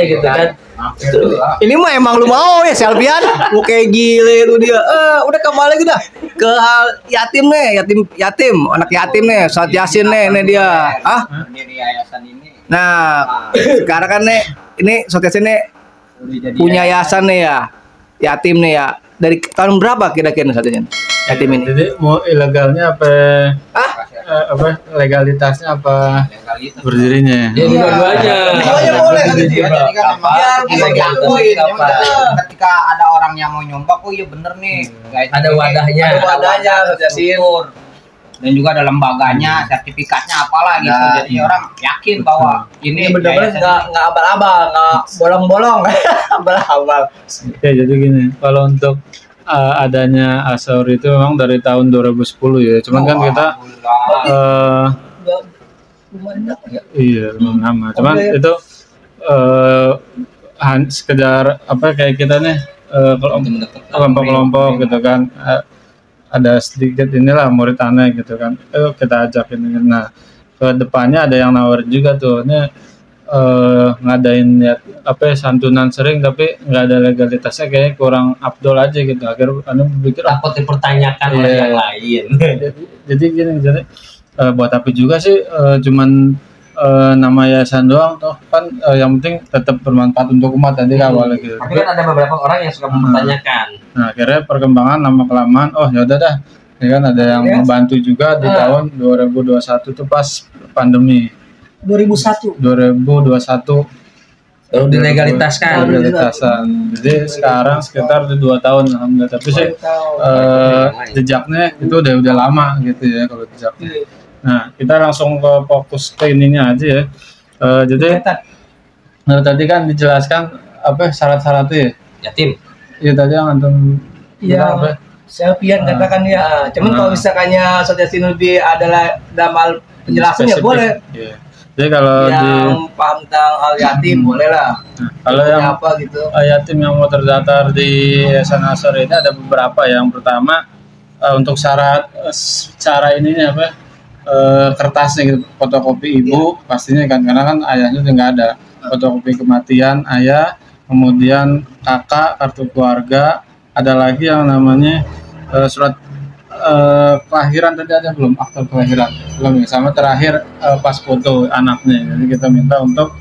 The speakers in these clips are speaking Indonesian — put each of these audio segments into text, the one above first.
gitu kan. Ini mah emang lu mau ya Selvian, kayak gile tuh dia. Udah kembali kita ke hal yatim nih, yatim, anak yatim nih, saat Yasin nih dia. Di yayasan ini. Nah, sekarang kan nih, ini saat Yasin nih punya yayasan nih ya, yatim nih ya. Dari tahun berapa kira-kira saat Yasin yatim ini? Jadi mau ilegalnya apa? Apa legalitasnya apa berdirinya? Ya dua-duanya. Dua-duanya boleh gitu ya. Jadi kan memang bisa diakuin. Ketika ada orang yang mau nyoba, oh iya bener nih. Ada wadahnya. Ada wadahnya, struktur. Dan juga ada lembaganya, sertifikatnya apalah gitu. Jadi orang yakin bahwa ini benar-benar nggak abal-abal, nggak bolong-bolong, abal-abal. Oke, jadi gini, kalau untuk adanya Asaur itu memang dari tahun 2010 ya. Cuman kan kita iya belum lama. Cuman itu sekedar apa kayak kita nih kelompok-kelompok gitu kan. Ada sedikit inilah murid aneh gitu kan. Kita ajakin. Nah, ke depannya ada yang nawarin juga tuh. Ini ngadain ya apa ya, santunan sering tapi nggak ada legalitasnya, kayak kurang afdol aja gitu. Akhirnya anu pikir takut dipertanyakan oleh yang lain. jadi gini, buat apa juga sih cuman nama yayasan doang toh kan, yang penting tetap bermanfaat untuk umat tadi awalnya gitu. Tapi kan ada beberapa orang yang suka mempertanyakan. Nah, akhirnya perkembangan lama kelamaan, oh ya udah dah. Ya kan ada yang membantu juga di tahun 2021 tuh pas pandemi. 2001. Baru dilegalitaskan. Jadi sekarang sekitar 2 tahun alhamdulillah. Tapi sih jejaknya itu udah lama gitu ya kalau jejaknya. Nah, kita langsung ke fokus ke ininya aja ya. Jadi tadi kan dijelaskan apa syarat-syaratnya ya? Yatim. Iya tadi yang antum Iya. Selvian katakan ya. Cuman kalau misalkannya Ustaz Yasin lebih adalah dalam penjelasan ya boleh. Iya. Jadi kalau yang paham tentang hal yatim boleh lah. Kalau yang apa gitu. Yatim yang mau terdaftar di Yayasan Asaur ini ada beberapa. Yang pertama untuk syarat cara ininya apa? Kertasnya gitu, fotokopi ibu pastinya kan, karena kan ayahnya udah nggak ada. Fotokopi kematian ayah, kemudian kakak, kartu keluarga, ada lagi yang namanya surat kelahiran. Tadi ada belum akte kelahiran belum ya, sama terakhir pas foto anaknya. Jadi kita minta untuk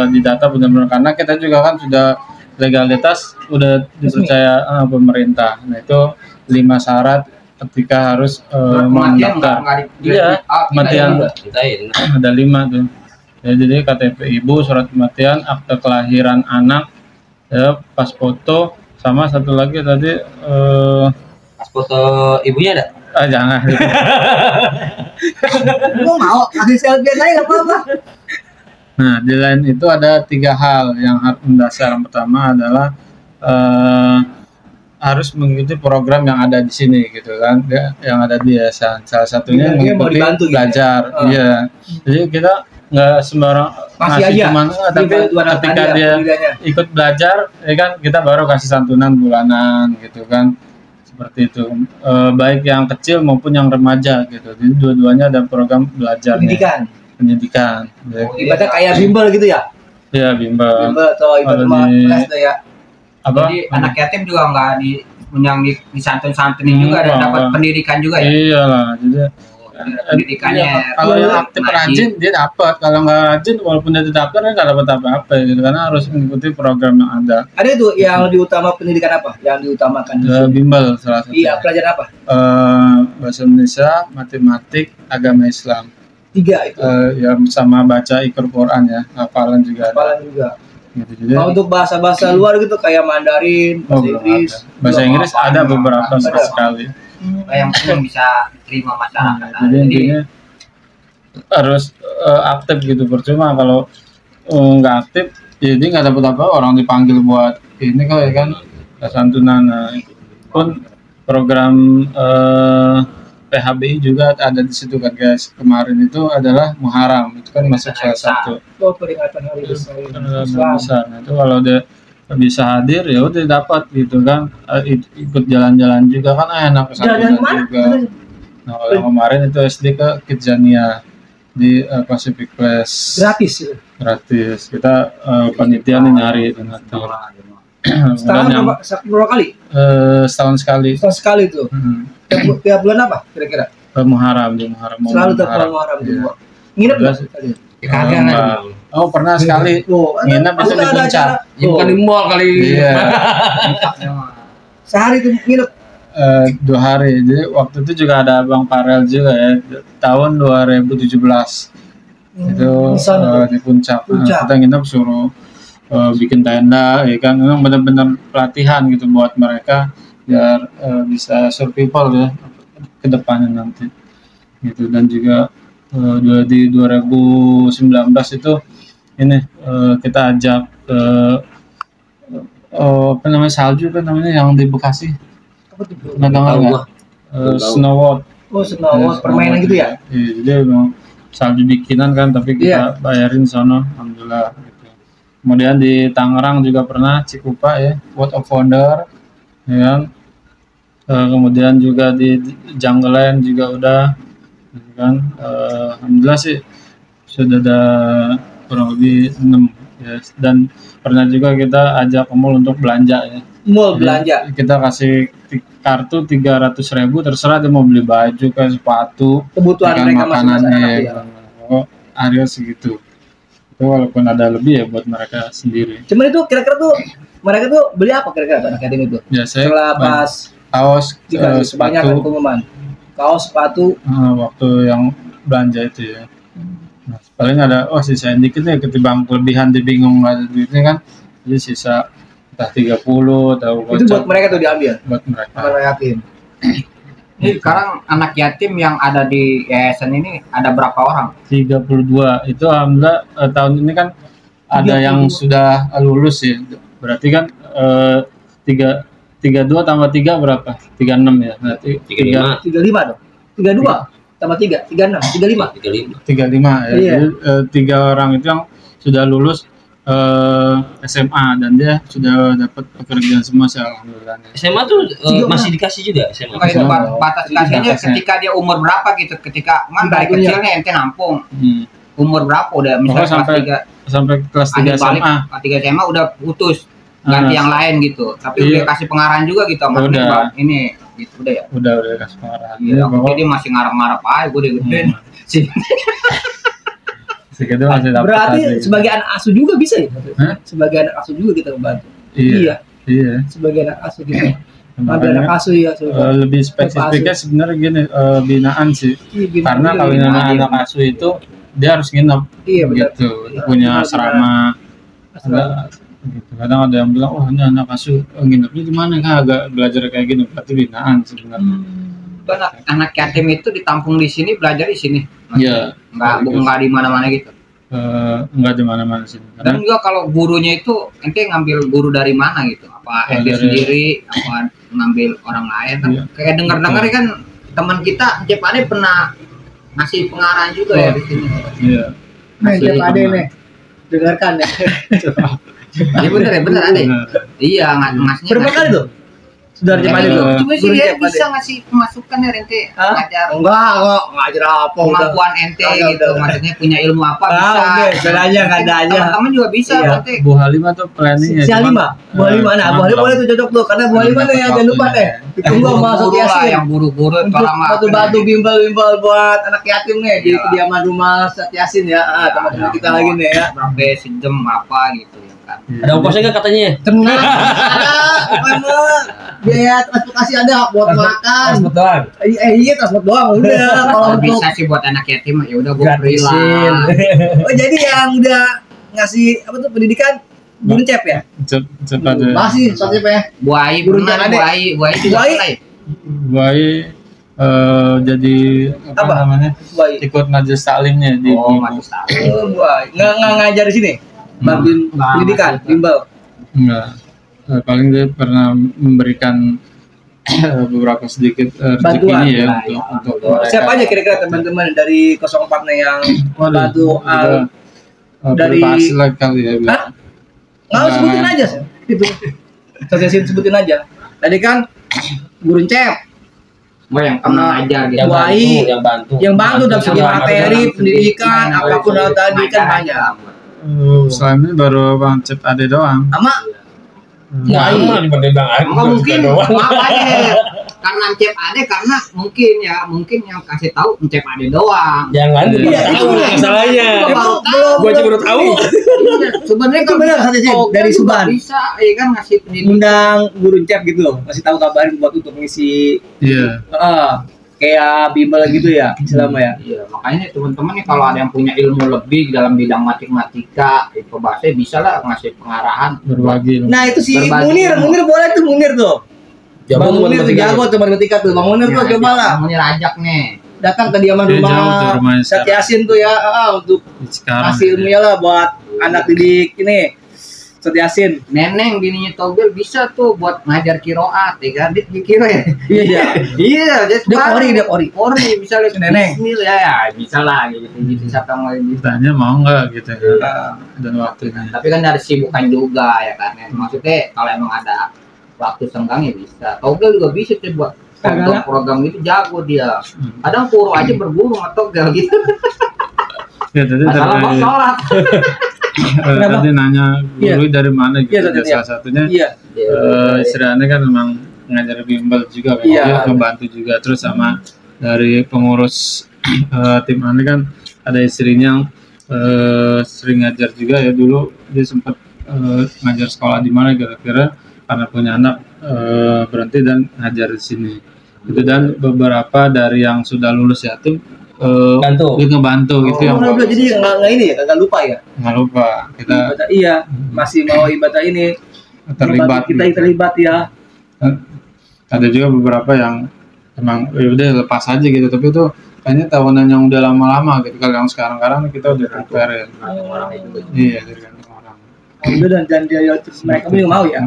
didata benar-benar, karena kita juga kan sudah legalitas udah dipercaya pemerintah. Nah itu 5 syarat ketika harus mendaftar. Iya, kematian ada 5 tuh ya. Jadi KTP ibu, surat kematian, akte kelahiran anak ya, pas foto, sama satu lagi tadi Pas foto ibunya ada? Jangan. Gue mau kasih selfie aja nggak apa-apa. Nah, di lain itu ada 3 hal yang harus mendasar. Yang pertama adalah harus mengikuti program yang ada di sini gitu kan, yang ada di yayasan. Salah satunya mengikuti belajar. Iya. Jadi kita nggak sembarang ngasih cuman, tapi ketika dia ikut belajar ya kan, kita baru kasih santunan bulanan gitu kan. Seperti itu, baik yang kecil maupun yang remaja gitu. Jadi dua-duanya ada program belajar pendidikan. Ibadah kayak bimbel gitu ya? Iya, bimbel atau ibadah kelas ya. Jadi anak yatim juga nggak yang disantun-santunin juga, dan dapat pendidikan juga ya? Iyalah, jadi pendidikannya. Kalau yang aktif rajin dia dapat, kalau nggak rajin walaupun dia daftar dia nggak dapat apa-apa gitu, karena harus mengikuti program yang ada. Ada itu yang diutama pendidikan apa? Yang diutamakan? Bimbel salah satu. Iya, pelajaran apa? Bahasa Indonesia, matematik, agama Islam. 3 itu. Ya sama baca Iqra Quran ya, hafalan juga. Gitu, jadi, untuk bahasa-bahasa luar gitu kayak Mandarin, bahasa Inggris. Bahasa Inggris ada beberapa sekali. Yang penting bisa diterima masyarakat. Jadi intinya harus aktif gitu. Percuma kalau nggak aktif, jadi nggak dapat apa, orang dipanggil buat ini kok ya kan, santunan. Pun program PHBI juga ada di situ kan guys. Kemarin itu adalah Muharram, itu kan masuk salah satu. Peringatan hari besar. Nah, itu kalau dia bisa hadir ya udah dapat gitu kan. Ikut jalan-jalan juga kan enak, kesana juga. Nah, kalau kemarin itu SD ke Kidzania di Pacific Place. Gratis. Gratis. Kita panitia nih nyari donatur. Setahun berapa kali? Setahun sekali. Setahun sekali tuh. Tiap bulan apa kira-kira? Muharram di Muharram. Selalu tiap bulan Muharram tuh. Nginep nggak? Kagak kan. Oh pernah sekali. Nginep itu di puncak. Ya bukan di mall kali. Iya. Sehari tuh nginep. 2 hari. Jadi waktu itu juga ada Bang Farel juga ya. Tahun 2017. Itu di puncak. Kita nginep suruh bikin tenda, ya kan. Memang benar-benar pelatihan gitu buat mereka biar bisa survival ya ke depannya nanti. Gitu. Dan juga di 2019 itu ini kita ajak ke apa namanya salju kan namanya yang di Bekasi. Nggak dengar nggak? Snowboard. Oh snowboard, permainan gitu ya? Iya, jadi memang salju bikinan kan, tapi kita bayarin sono, alhamdulillah. Gitu. Kemudian di Tangerang juga pernah Cikupa ya, World of Wonder, ya kan. Kemudian juga di Jungleland juga udah, gitu kan. Alhamdulillah sih sudah ada kurang lebih 6 ya. Dan pernah juga kita ajak ke mall untuk belanja ya. Mall belanja. Kita kasih kartu 300.000, terserah dia mau beli baju kayak sepatu, kebutuhan mereka makanannya ya. Oh, area segitu. Itu walaupun ada lebih ya buat mereka sendiri. Cuman itu kira-kira tuh mereka tuh beli apa kira-kira anak yatim itu? Ya, setelah pas kaos, sebanyak kan pengumuman. Kaos, sepatu. Waktu yang belanja itu ya. Nah, paling ada sisain dikit ya ketimbang kelebihan bingung nggak ada duitnya kan. Jadi sisa entah 30 atau itu buat mereka tuh diambil. Buat mereka. Anak yatim. Ini sekarang anak yatim yang ada di yayasan ini ada berapa orang? 32. Itu alhamdulillah tahun ini kan ada 32 yang sudah lulus ya. Berarti kan 32 tambah 3 berapa? 36 ya. Berarti 35 dong. 32 tambah 3, 36, 35. 35 ya. Iya. Jadi 3 orang itu yang sudah lulus SMA dan dia sudah dapat pekerjaan semua alhamdulillah. SMA tuh masih dikasih juga SMA. Itu batas kasihnya ketika dia umur berapa gitu. Ketika dari kecilnya ente nampung. Umur berapa udah misalnya sampai kelas 3 SMA. Kelas 3 SMA udah putus. Ganti yang lain gitu. Tapi udah kasih pengarahan juga gitu sama ini gitu udah ya. Udah kasih pengarahan. Iya, jadi masih ngarep-ngarep aja gue udah gede. Berarti sebagai anak asuh juga bisa ya? Sebagai anak asuh juga kita membantu. Iya. Sebagai anak asuh kita. Anak asuh ya. Lebih spesifiknya sebenarnya gini, binaan sih. Karena kalau anak asuh itu dia harus nginep. Iya benar. Gitu. Punya asrama. Gitu. Kadang ada yang bilang, ini anak asuh nginepnya di mana kan agak belajar kayak gini. Berarti binaan sebenarnya. Anak yatim itu ditampung di sini, belajar di sini. Iya. Enggak di mana-mana gitu. Enggak di mana-mana sih. Dan juga kalau gurunya itu ente ngambil guru dari mana gitu? Apa ente sendiri, apa ngambil orang lain? Iya. Kayak dengar-dengar kan teman kita Cep Ade pernah ngasih pengarahan juga ya di sini. Iya. Cep Ade nih. Dengarkan ya. Iya bener Ade. Iya ngasihnya. Berapa kali tuh? Sudah Cep Ade tuh. Cuma sih dia bisa ngasih pemasukan ya ente ngajar. Enggak kok, ngajar apa kemampuan ente gitu. Maksudnya punya ilmu apa bisa. Bedanya enggak ada aja. Teman-teman juga bisa ente. Bu Halimah tuh planningnya. Si Halimah. Bu Halimah nah, Bu Halimah boleh tuh cocok tuh karena Bu Halimah nih jangan lupa deh. Ditunggu masuk yasin. Yang buru-buru batu-batu bimbel-bimbel buat anak yatim nih. Jadi kediaman rumah yasin ya. Teman-teman kita lagi nih ya. Berapa sejam apa gitu ya kan. Ada ongkosnya enggak katanya? Tenang. Ada. Biaya transportasi ada buat makan. Transport doang. Iya transport doang udah. Kalau bisa sih buat anak yatim ya udah gue free lah. Oh jadi yang udah ngasih apa tuh pendidikan guru Cep ya? Cep ada. Masih Cep ya? Buai pernah Buai juga pernah. Buai jadi apa namanya? Buai. Ikut majelis taklimnya di majelis taklim. Buai. Nggak ngajar di sini. Bantuin pendidikan, bimbel. Enggak. Paling dia pernah memberikan beberapa sedikit rezeki ya untuk mereka. Siapa aja kira-kira teman-teman dari 04 nih yang bantu dari hasil kali ya. Nggak sebutin aja sih. Itu. Saya sebutin aja. Tadi kan Guru Cep, Mau yang pernah ngajar gitu. Yang Wai. bantu, yang bantu. Yang bantu dalam segi Yang materi, bantu. pendidikan, apapun hal tadi kan banyak. Selain ini baru Bang Cep Ade doang. Sama Nggak aman dibanding Bang Ade. Enggak mungkin makanya karena Cep Ade karena mungkin yang kasih tahu Cep Ade doang. Jangan Iya, dia tahu masalahnya. Gua baru tahu. Gua juga baru tahu. Iya, sebenarnya Itu benar, Kak Cecep, Toga dari juga Suban. bisa ya kan ngasih pendidikan. undang guru cep gitu loh, kasih tahu kabarin buat untuk mengisi Iya. kayak bimbel gitu ya, selama ya. Iya, makanya teman-teman nih kalau ada yang punya ilmu lebih dalam bidang matematika, itu bahasa bisa lah ngasih pengarahan. Berbagi. Nah itu si Berbagi Munir boleh tuh Munir tuh. Jago Bang tuh Munir tuh matematika. jago tuh matematika tuh. Bang Munir tuh coba lah Mau ajak nih. datang ke diaman Dia jauh tuh rumah rumahnya Ustadz sekarang. Yasin tuh ya, untuk Sekarang. kasih ilmunya lah buat anak didik ini Ustadz Yasin. Neneng bininya Togel bisa tuh buat ngajar kiroat, ya kan? Di kiro ya. Iya iya. Iya, Dia ori. Ori bisa lihat Neneng. Bismillah ya, bisa lah gitu siapa yang mau gitu. Tanya mau nggak gitu ya. Nah, Dan waktunya. Tapi kan ada sibukan juga ya kan. Maksudnya kalau emang ada waktu senggang ya bisa. Togel juga bisa tuh buat program gitu jago dia. Kadang Puro aja berburu sama Togel gitu. Ya tadi Masalah mau dari sholat. tadi nanya guru dari mana gitu. Iya, tadi, Salah satunya iya. istri Ane kan memang ngajar bimbel juga kan. Iya. Dia membantu juga terus sama dari pengurus tim Ane kan ada istrinya yang sering ngajar juga ya, dulu dia sempat ngajar sekolah di mana kira-kira karena punya anak berhenti dan ngajar di sini. Itu dan beberapa dari yang sudah lulus yatim Bantu. dia ngebantu gitu yang Oh, bagus. jadi nggak ini ya, nggak lupa ya. Nggak lupa kita Ibadah, iya, masih mau ibadah ini. terlibat Kita gitu. terlibat ya. Ada juga beberapa yang emang ya udah lepas aja gitu, tapi itu kayaknya tahunan yang udah lama-lama gitu. Kalau yang sekarang kita udah prepare ya. Iya, tergantung orang. Udah dan dia mereka juga mau ya.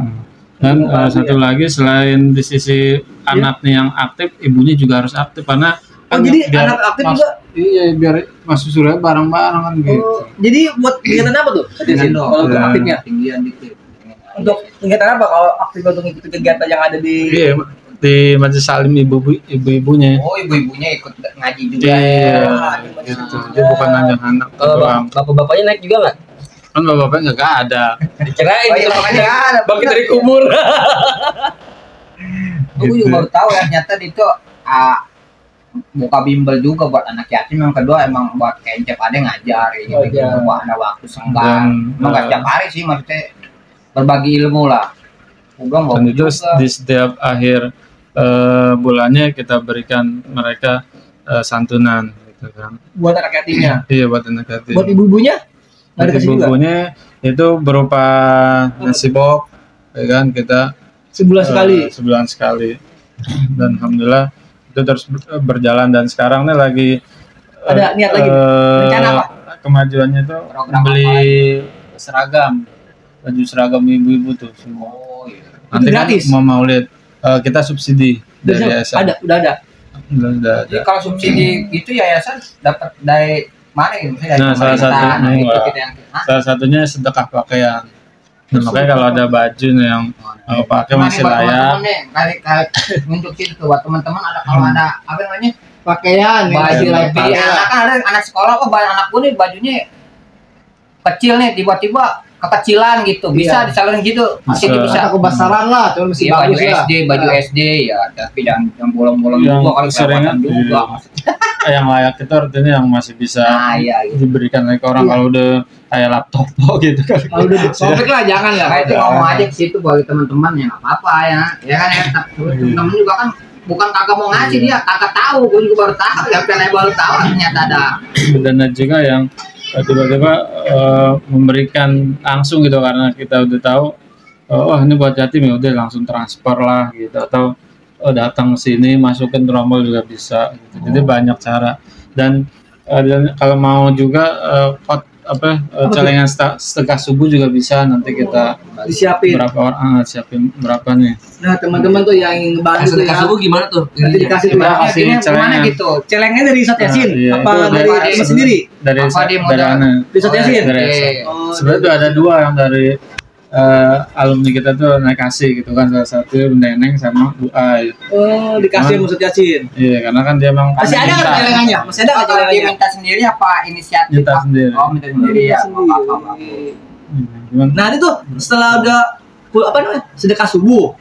Dan satu lagi selain di sisi anak nih yang aktif, ibunya juga harus aktif karena Oh, kan jadi biar anak aktif mas- juga. Iya, biar masuk surga bareng-bareng kan gitu. Oh, jadi buat kegiatan apa tuh? Kalau untuk Iya. aktifnya? Tinggian dikit. Untuk kegiatan apa kalau aktif untuk ngikutin kegiatan yang ada di Iya, di majelis salim ibu-ibunya. Oh, ibu-ibunya ikut ngaji juga. Iya, ya. gitu. Dia bukan nanya anak doang. Bapak-bapaknya naik juga nggak? Kan bapak-bapaknya nggak ada. Dicerain. Oh, iya, makanya ada. Bangkit dari kubur. Gue juga baru tahu ya ternyata itu buka bimbel juga buat anak yatim. Yang kedua emang buat kayak Cep Ade ngajar gitu, Oh, iya. buat ada waktu senggang. Dan, Emang nggak setiap hari sih, maksudnya berbagi ilmu lah. Udah nggak Dan itu juga. di setiap akhir bulannya kita berikan mereka santunan gitu kan. buat anak yatimnya? Iya, buat anak yatim. Buat ibu-ibunya? Nggak Buat dikasih juga? ibu-ibunya itu berupa nasi bok, ya kan, kita Sebulan sekali. sebulan sekali. Dan alhamdulillah itu terus berjalan, dan sekarang nih lagi Ada niat lagi? Rencana apa? Kemajuannya itu Program beli seragam, baju seragam ibu-ibu tuh semua. Oh iya. Nanti kan gratis? mau maulid kita subsidi dari yayasan. Ada, udah ada. Udah Jadi ada. kalau subsidi itu yayasan dapat dari mana gitu? Misalnya dari Nah, salah pemerintah, satu- nah, itu enggak. kita yang Hah? Salah satunya sedekah pakaian. Nah, makanya kalau ada baju nih yang pakai Nah, masih ini buat layak, teman-teman nih, kali untuk situ buat teman-teman ada kalau ada apa namanya Pakaian, baju ya, lebih pakaian. anak kan ada anak sekolah kok banyak anak gue nih bajunya kecil nih tiba-tiba kekecilan gitu bisa Iya. disalurin gitu masih Bisa. bisa Atau kebesaran lah, cuma masih Iya, baju bagus lah. SD baju Nah. SD ya tapi yang bolong-bolong Yang juga kali seringan, kelewatan juga yang layak itu artinya yang masih bisa nah iya gitu. diberikan lagi ke orang. Iya. Kalau udah kayak laptop gitu kan. Kalau udah sobek lah jangan ya. Kayak itu ngomong aja ke situ bagi teman-teman ya nggak apa-apa ya kan ya teman-teman juga kan bukan kagak mau ngasih dia kagak tahu gue juga baru tahu ya karena baru tahu ternyata ada Dan ada juga yang tiba-tiba memberikan langsung gitu karena kita udah tahu oh ini buat yatim ya udah langsung transfer lah gitu, atau datang ke sini masukin trombol juga bisa gitu. Jadi banyak cara, dan kalau mau juga celengan setengah subuh juga bisa, nanti kita Disiapin. berapa orang siapin berapa nih. Nah teman-teman tuh yang ingin ngebantu tuh Sedekah ya. subuh gimana tuh? Nanti dikasih tuh Kita ya. kasih akhirnya gimana celengan. gitu Celengnya dari Ustadz Yasin Nah, iya, apa itu dari dari- Yasin sendiri? Dari Apa dia dari modal? Ana. Dari Ustadz Yasin. Dari Oke. Oh, Sebenarnya tuh ada dua, yang dari alumni kita tuh naik kasih gitu kan, salah satu Neneng sama Bu Ai. Oh, dikasih Ustaz Yasin. Iya, karena kan dia emang Masih ada nggak celengannya? Masih ada nggak Kalau dia celengannya? minta sendiri apa inisiatif? Minta Pak? sendiri. Oh, minta sendiri ya. Sendiri. Apa-apa. Cuman, Nah itu setelah udah apa namanya sedekah subuh,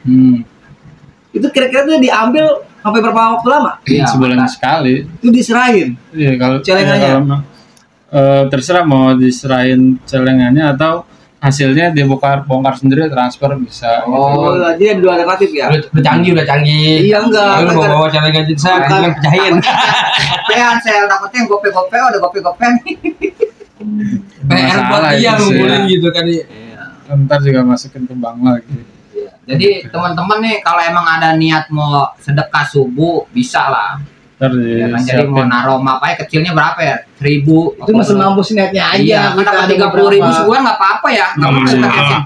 itu kira-kira tuh diambil sampai berapa waktu lama? Iya, sebulan sekali. Itu diserahin. Iya, kalau Celengannya? iya, kalau terserah mau diserahin celengannya atau hasilnya bongkar sendiri, transfer bisa. Oh, jadi ada dua alternatif ya? Udah canggih. Iya, enggak. Lu bawa celengan saya, Bukan. jangan pecahin. Gopean saya takutnya yang gope-gope udah gope-gope nih. PR buat Masalah dia itu sih, ngumpulin ya. gitu kan. Ntar juga masukin ke bank lagi. Jadi teman-teman nih kalau emang ada niat mau sedekah subuh bisa lah. Ntar Ya kan? Jadi mau disiapin. naruh apa ya kecilnya berapa ya? 1.000. Itu masih mampu niatnya aja. Iya, Kita kan ada 30.000 beberapa. sebulan nggak apa-apa ya. Nggak apa-apa Hmm. sedekah sih.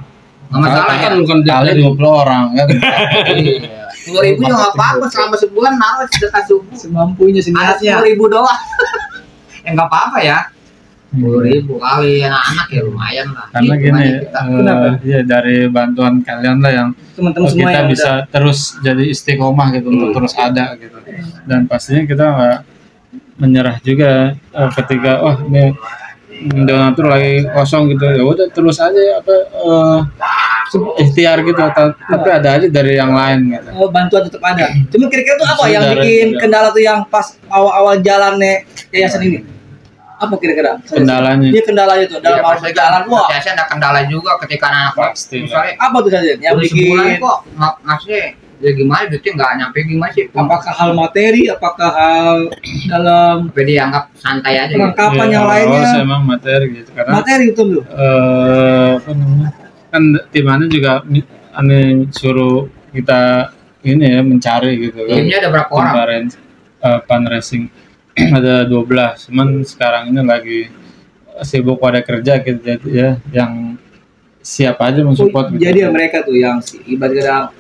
Nggak masalah ya. Kan bukan Kali 20 orang kan. 10.000 juga nggak apa-apa selama sebulan naruh sedekah subuh. Semampunya Ada seniatnya. 10.000 doang. Ya nggak apa-apa ya. 10.000 kali anak-anak ya lumayan lah. Karena Gitu gini, aja kita. Kenapa? ya dari bantuan kalian lah yang Teman-teman semua kita yang bisa terus jadi istiqomah gitu untuk terus ada gitu. Dan pastinya kita nggak menyerah juga ketika ini donatur lagi kosong gitu, ya udah terus aja ikhtiar gitu, tapi ada aja dari yang lain gitu. Oh, bantuan tetap ada. Cuma kira-kira tuh apa yang Saudara bikin juga. kendala tuh yang pas awal-awal jalannya yayasan ini? Apa kira-kira? Kendalanya. Dia kendalanya tuh dalam Iya, awal pasti jalan. kan. Wah, Biasanya ada kendala juga ketika anak Pasti. misalnya apa tuh saja yang udah bikin? sebulan kok maksudnya ya gimana duitnya nggak nyampe gimana sih? Apakah hal materi? Apakah hal dalam Tapi dianggap santai aja gitu. perlengkapan Iya, yang awal-awal lainnya? sih emang materi gitu karena Materi itu dulu. apa namanya, kan timannya juga aneh suruh kita ini ya mencari gitu kan. Timnya ada berapa orang? Kemarin fundraising ada 12, cuman sekarang ini lagi sibuk pada kerja gitu jadi ya yang siap aja mensupport gitu. Jadi ya mereka tuh yang ibaratnya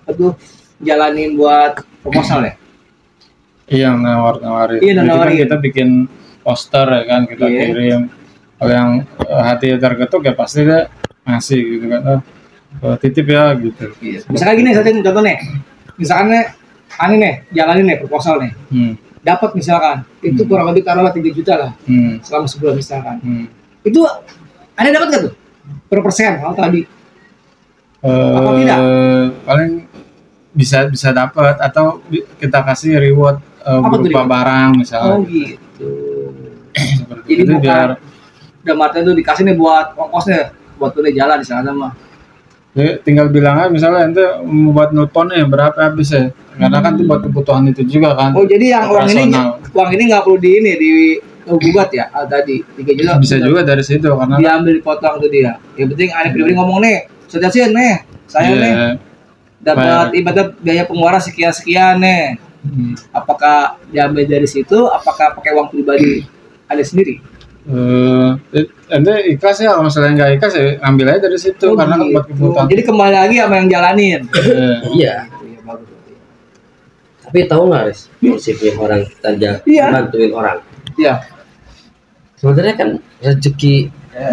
apa tuh jalanin buat proposal ya? Iya, nawarin. Iya, Jadi kan nawarin. kita bikin poster ya kan, kita Iya. kirim. Kalau yang hati terketuk ya pasti dia ngasih gitu kan. Titip ya gitu. Misalkan gini, saya contoh nih. Misalkan nih, ani nih, jalanin nih proposal nih. Dapat misalkan, itu kurang lebih taruhlah 3 juta lah selama sebulan misalkan. Itu Anda dapat nggak tuh? Per persen kalau tadi. Apa tidak? Paling bisa dapat atau kita kasih reward Apa tuh berupa reward? barang misalnya. Oh gitu. Seperti Jadi itu bukan biar udah materi tuh dikasih nih buat ongkosnya, buat tuh jalan di sana mah. ya, tinggal bilang aja misalnya ente mau buat nelponnya berapa habis ya. Karena kan itu buat kebutuhan itu juga kan. Oh jadi yang Operasional. uang ini nggak perlu di gugat ya? Tadi 3 juta. Bisa juga dari situ karena diambil dipotong tuh dia. Yang penting Anda pribadi ngomong nih, Sediasin nih, saya nih Iya. dapat ibadah biaya pengeluaran sekian nih. Apakah diambil dari situ? Apakah pakai uang pribadi Anda sendiri? Ente ikhlas ya, kalau misalnya nggak ikhlas ya ambil aja dari situ Oh, karena kan gitu. buat kebutuhan. Jadi kembali lagi sama yang jalanin. Iya. Tapi tahu nggak, Res? Prinsipnya orang kita Iya. bantuin orang. Iya. Sebenarnya kan rezeki,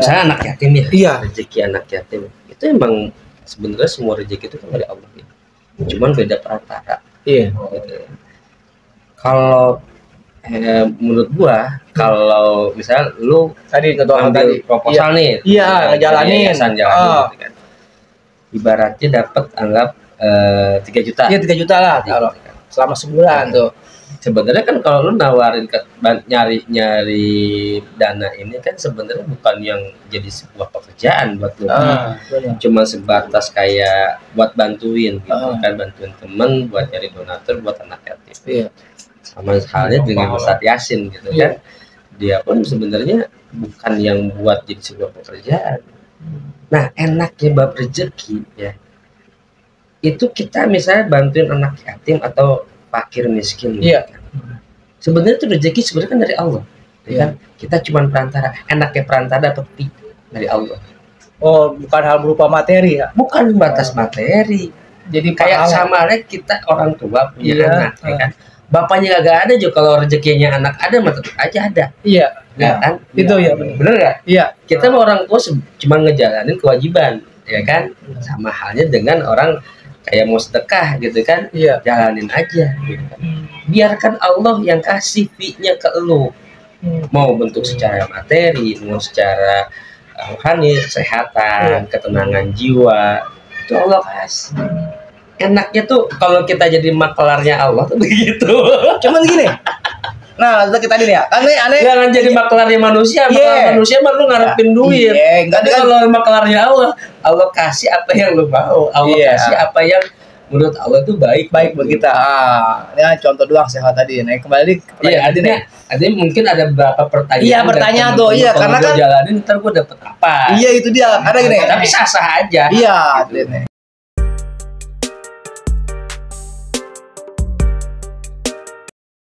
misalnya anak yatim ya. Iya. Rezeki anak yatim itu emang sebenarnya semua rezeki itu kan dari Allah ya. Cuman beda perantara. Iya. Gitu ya. Kalau menurut gua, kalau misalnya lu Tadi ambil tadi proposal nih, Iya, ngejalanin. yayasan jalanin, Ah. gitu kan. Ibaratnya dapat anggap 3 juta. Iya 3 juta lah kalau selama sebulan tuh. Sebenarnya kan kalau lu nawarin nyari dana ini kan sebenarnya bukan yang jadi sebuah pekerjaan buat lu. Cuma sebatas kayak buat bantuin gitu kan, bantuin temen buat nyari donatur buat anak yatim. Iya. Sama halnya dengan Ustadz Yasin gitu kan. Dia pun sebenarnya bukan yang buat jadi sebuah pekerjaan. Nah, enaknya bab rezeki ya. Itu kita misalnya bantuin anak yatim atau fakir miskin. Iya. Gitu kan. Sebenarnya itu rezeki sebenarnya kan dari Allah. Ya kan? Kita cuma perantara. Enaknya perantara dapat dari Allah. Oh, bukan hal berupa materi ya. Bukan batas materi. Jadi Kayak pahala. sama halnya kita orang tua punya Iya. anak, ya kan? Bapaknya gak ada juga kalau rezekinya anak ada, mah tetap aja ada. Iya. Ya kan? Itu ya benar. Bener nggak? Iya. Kita mau orang tua cuma ngejalanin kewajiban, ya kan? Sama halnya dengan orang kayak mau sedekah gitu kan, jalanin aja gitu kan. Biarkan Allah yang kasih fee-nya ke lu, mau bentuk secara materi, mau secara rohani, kesehatan, ketenangan jiwa, itu Allah kasih. Enaknya tuh kalau kita jadi maklarnya Allah tuh begitu. Cuman gini. Nah, kita tadi nih ya. Aneh. Jangan jadi maklarnya manusia. Maklar manusia mah lu ngarepin duit. Tapi kalau maklarnya Allah, Allah kasih apa yang lu mau. Allah kasih apa yang menurut Allah itu baik buat kita. Ini contoh doang sehat tadi. Nah, kembali ke pertanyaan Artinya mungkin ada beberapa pertanyaan. Iya, pertanyaan tuh. Iya, karena kan jalanin ntar gue dapet apa. Iya, itu dia. Karena gini. Tapi sah-sah aja. Iya, gitu.